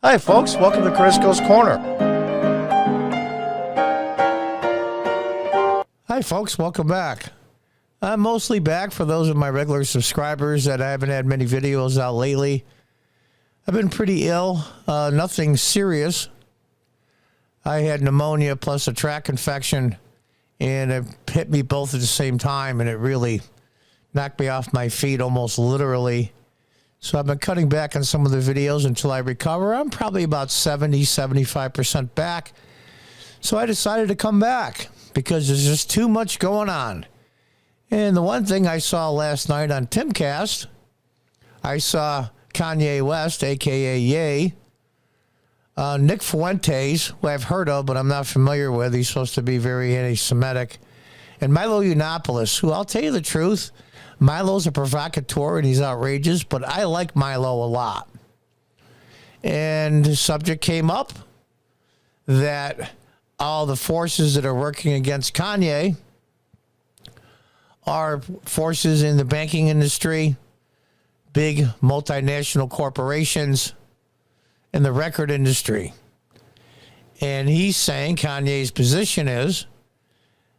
Hi, folks. Welcome to Crisco's Corner. Hi, folks. Welcome back. I'm mostly back for those of my regular subscribers that I haven't had many videos out lately. I've been pretty ill. Nothing serious. I had pneumonia plus a tract infection, and it hit me both at the same time, and it really knocked me off my feet almost literally. So I've been cutting back on some of the videos until I recover. I'm probably about 70-75% back. So I decided to come back because there's just too much going on. And the one thing I saw last night on Timcast, I saw Kanye West, a.k.a. Ye, Nick Fuentes, who I've heard of but I'm not familiar with. He's supposed to be very anti-Semitic. And Milo Yiannopoulos, who I'll tell you the truth, Milo's a provocateur and he's outrageous, but I like Milo a lot. And the subject came up that all the forces that are working against Kanye are forces in the banking industry, big multinational corporations, and the record industry. And he's saying, Kanye's position is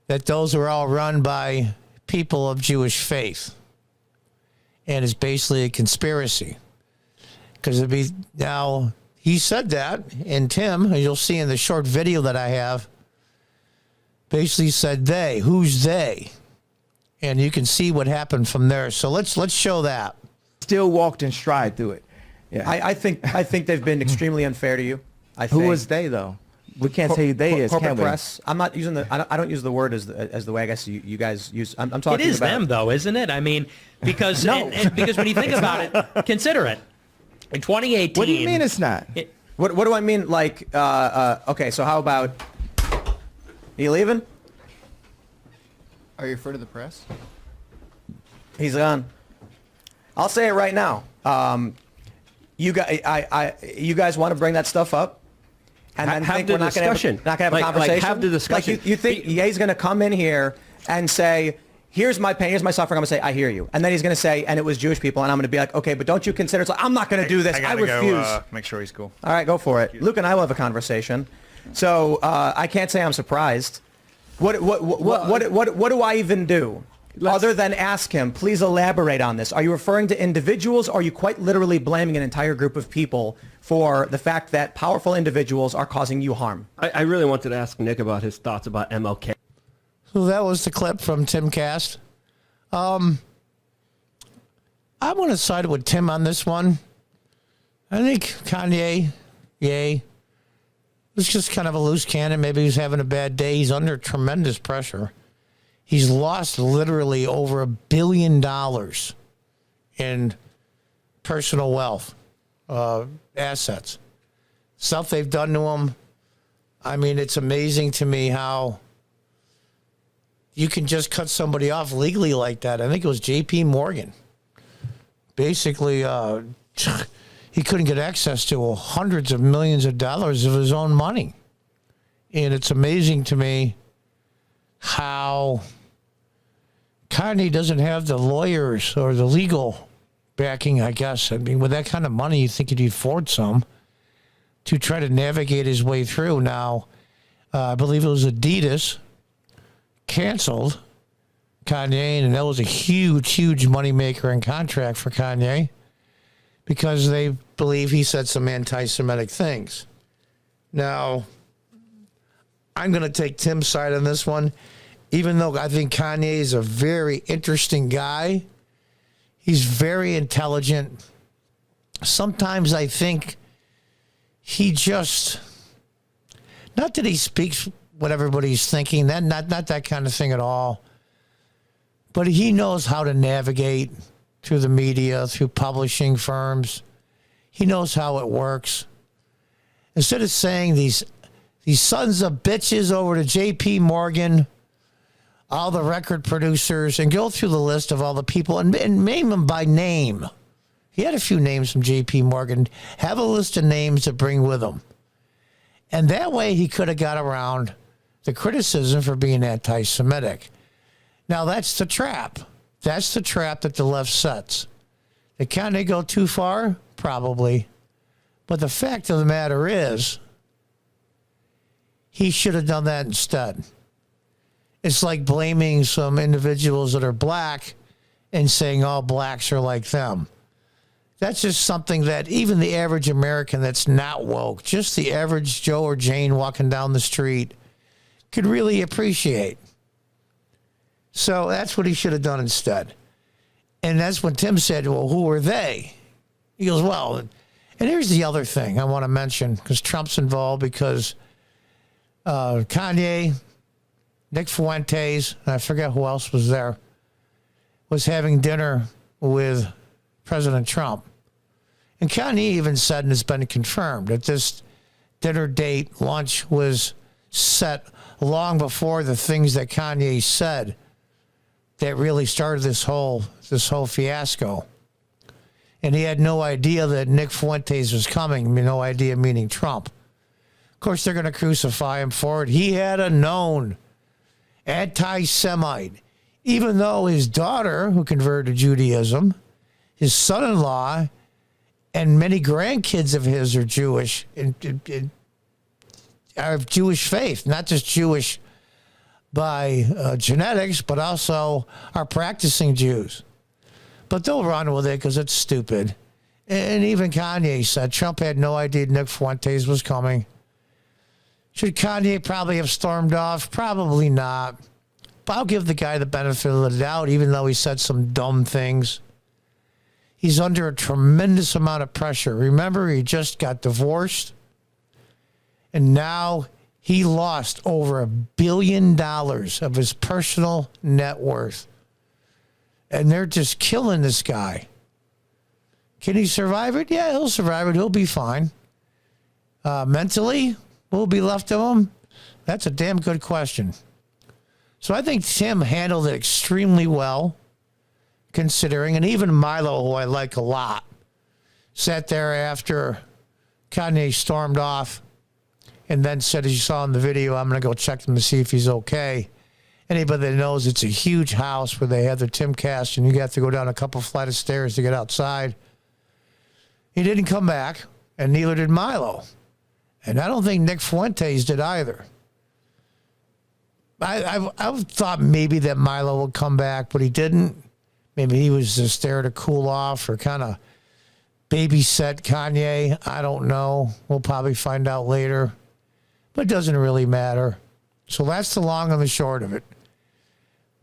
that those are all run by people of Jewish faith, and it's basically a conspiracy. Because now he said that, and Tim, as you'll see in the short video that I have, basically said they. Who's they? And you can see what happened from there. So let's show that. Still walked in stride through it. Yeah. I think they've been extremely unfair to you. Who was they though? We can't say who they is, corporate can we? press. I'm not using I don't use the word as the way I guess you guys use. I'm talking. It is about them though, isn't it? I mean, because No. because when you think about it, consider it. In 2018. What do you mean it's not? What do I mean? Like, okay, so how about? Are you leaving? Are you referring to the press? He's gone. I'll say it right now. You guys want to bring that stuff up, and then have think the we're not going to discussion. have a Like, conversation. have the discussion. Like you think Ye's going to come in here and say, "Here's my pain, here's my suffering." I'm going to say, "I hear you," and then he's going to say, "And it was Jewish people," and I'm going to be like, "Okay, but don't you consider?" It's like, I'm not going to do this. I refuse. Go, make sure he's cool. All right, go for it. Luke and I will have a conversation. So I can't say I'm surprised. What do I even do? Other than ask him, please elaborate on this. Are you referring to individuals, or are you quite literally blaming an entire group of people for the fact that powerful individuals are causing you harm? I really wanted to ask Nick about his thoughts about MLK. So that was the clip from Timcast. I want to side with Tim on this one. I think Kanye, was just kind of a loose cannon. Maybe he's having a bad day. He's under tremendous pressure. He's lost literally over $1 billion in personal wealth, assets, stuff they've done to him. I mean, it's amazing to me how you can just cut somebody off legally like that. I think it was J.P. Morgan. Basically, he couldn't get access to hundreds of millions of dollars of his own money. And it's amazing to me how Kanye doesn't have the lawyers or the legal backing, I guess. I mean, with that kind of money, you think he'd afford some to try to navigate his way through. Now, I believe it was Adidas canceled Kanye, and that was a huge, huge moneymaker and contract for Kanye because they believe he said some anti-Semitic things. Now, I'm going to take Tim's side on this one. Even though I think Kanye is a very interesting guy, he's very intelligent. Sometimes I think he just, not that he speaks what everybody's thinking, not that kind of thing at all, but he knows how to navigate through the media, through publishing firms. He knows how it works. Instead of saying these sons of bitches over to J.P. Morgan, all the record producers, and go through the list of all the people and name them by name. He had a few names from J.P. Morgan. Have a list of names to bring with him. And that way he could have got around the criticism for being anti-Semitic. Now, that's the trap. That's the trap that the left sets. Can they go too far? Probably. But the fact of the matter is, he should have done that instead. It's like blaming some individuals that are black and saying all blacks are like them. That's just something that even the average American that's not woke, just the average Joe or Jane walking down the street, could really appreciate. So that's what he should have done instead. And that's when Tim said, well, who are they? He goes, well, and here's the other thing I want to mention, because Trump's involved, because Kanye, Nick Fuentes, and I forget who else was there, was having dinner with President Trump. And Kanye even said, and it's been confirmed, that this dinner date, lunch, was set long before the things that Kanye said that really started this whole fiasco. And he had no idea that Nick Fuentes was coming. I mean, no idea meaning Trump. Of course, they're going to crucify him for it. He had a known anti-Semite, even though his daughter, who converted to Judaism, his son-in-law, and many grandkids of his are Jewish, are of Jewish faith, not just Jewish by genetics, but also are practicing Jews. But they'll run with it because it's stupid. And even Kanye said Trump had no idea Nick Fuentes was coming. Should Kanye probably have stormed off? Probably not. But I'll give the guy the benefit of the doubt, even though he said some dumb things. He's under a tremendous amount of pressure. Remember, he just got divorced. And now he lost over $1 billion of his personal net worth. And they're just killing this guy. Can he survive it? Yeah, he'll survive it. He'll be fine. Mentally, what will be left of him? That's a damn good question. So I think Tim handled it extremely well, considering, and even Milo, who I like a lot, sat there after Kanye stormed off and then said, as you saw in the video, I'm going to go check him to see if he's okay. Anybody that knows, it's a huge house where they have their Timcast, and you have to go down a couple flight of stairs to get outside. He didn't come back, and neither did Milo. And I don't think Nick Fuentes did either. I thought maybe that Milo would come back, but he didn't. Maybe he was just there to cool off or kind of babysit Kanye. I don't know. We'll probably find out later. But it doesn't really matter. So that's the long and the short of it.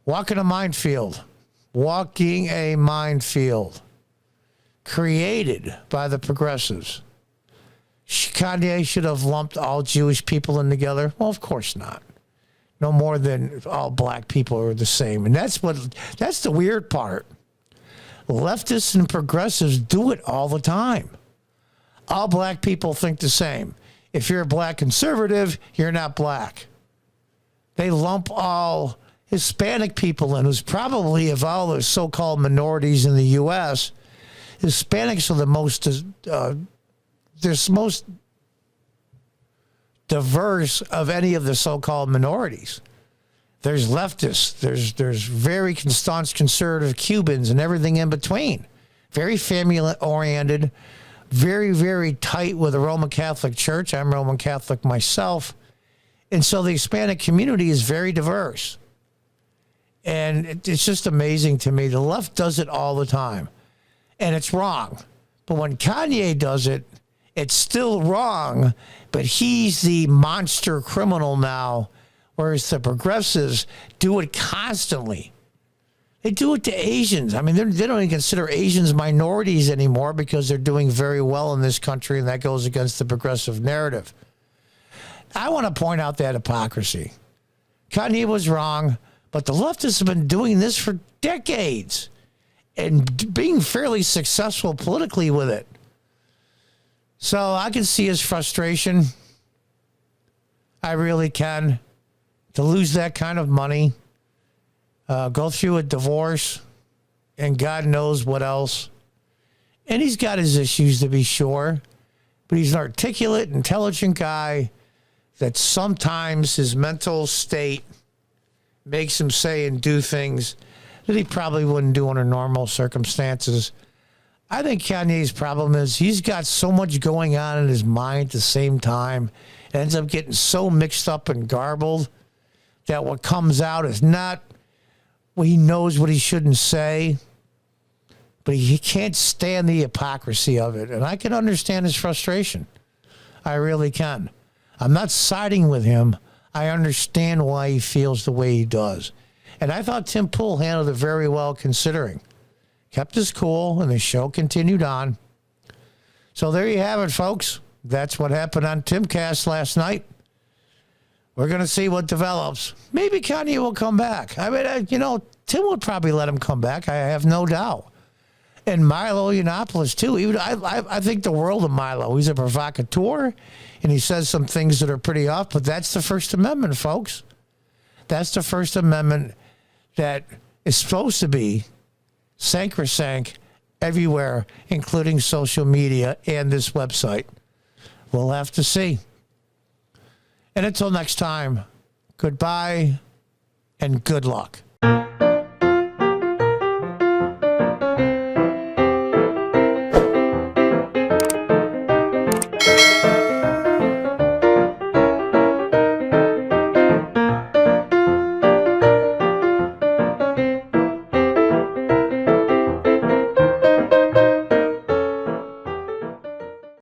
Walking a minefield. Walking a minefield. Created by the progressives. Kanye should have lumped all Jewish people in together. Well, of course not. No more than all black people are the same. And that's the weird part. Leftists and progressives do it all the time. All black people think the same. If you're a black conservative, you're not black. They lump all Hispanic people in, who's probably, of all the so-called minorities in the U.S., Hispanics are the most diverse of any of the so-called minorities. There's leftists, there's very staunch conservative Cubans and everything in between. Very family-oriented, very, very tight with the Roman Catholic Church. I'm Roman Catholic myself. And so the Hispanic community is very diverse. And it's just amazing to me. The left does it all the time. And it's wrong. But when Kanye does it, it's still wrong, but he's the monster criminal now, whereas the progressives do it constantly. They do it to Asians. I mean, they don't even consider Asians minorities anymore because they're doing very well in this country, and that goes against the progressive narrative. I want to point out that hypocrisy. Kanye was wrong, but the leftists have been doing this for decades and being fairly successful politically with it. So I can see his frustration. I really can. To lose that kind of money, go through a divorce, and God knows what else. And he's got his issues, to be sure. But he's an articulate, intelligent guy that sometimes his mental state makes him say and do things that he probably wouldn't do under normal circumstances. I think Kanye's problem is he's got so much going on in his mind at the same time. It ends up getting so mixed up and garbled that what comes out is not what he knows what he shouldn't say, but he can't stand the hypocrisy of it. And I can understand his frustration. I really can. I'm not siding with him. I understand why he feels the way he does. And I thought Tim Pool handled it very well considering. Kept his cool, and the show continued on. So there you have it, folks. That's what happened on Timcast last night. We're going to see what develops. Maybe Kanye will come back. I mean, Tim would probably let him come back. I have no doubt. And Milo Yiannopoulos, too. Even I think the world of Milo. He's a provocateur, and he says some things that are pretty off, but that's the First Amendment, folks. That's the First Amendment that is supposed to be sacrosanct everywhere, including social media and this website. We'll have to see. And until next time, goodbye and good luck.